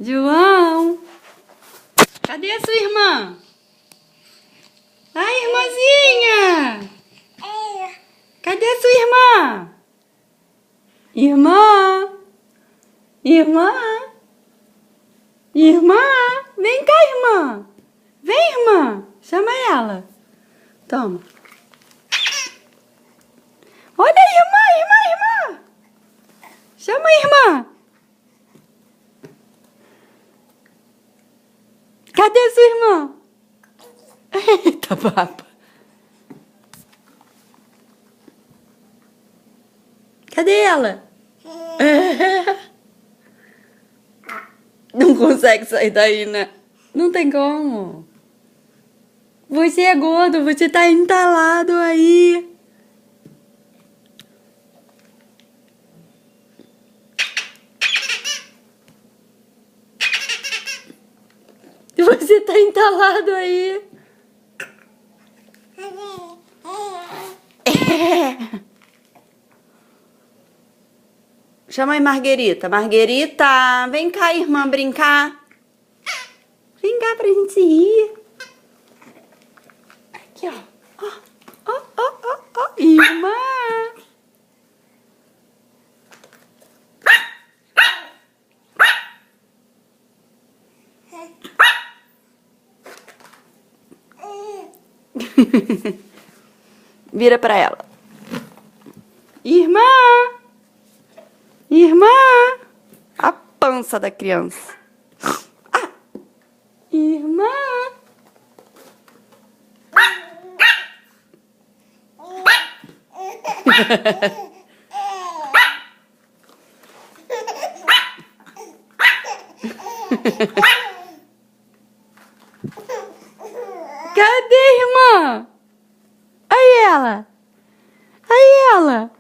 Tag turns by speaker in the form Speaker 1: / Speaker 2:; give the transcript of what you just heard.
Speaker 1: João! Cadê a sua irmã? Ai, irmãzinha! Cadê a sua irmã? Irmã! Irmã! Irmã! Vem cá, irmã! Vem, irmã! Chama ela. Toma. Olha a irmã! Chama a irmã! Cadê a sua irmã? Eita, papa. Cadê ela? Não consegue sair daí, né? Não tem como. Você é gordo, você tá entalado aí. Você tá entalado aí. Chama aí, Marguerita. Marguerita, vem cá, irmã, brincar. Vem cá pra gente ir. Aqui, ó. Ó. Irmã. Vira pra ela. Irmã. Irmã. A pança da criança. Ah. Irmã. Cadê, irmã? Aí ela.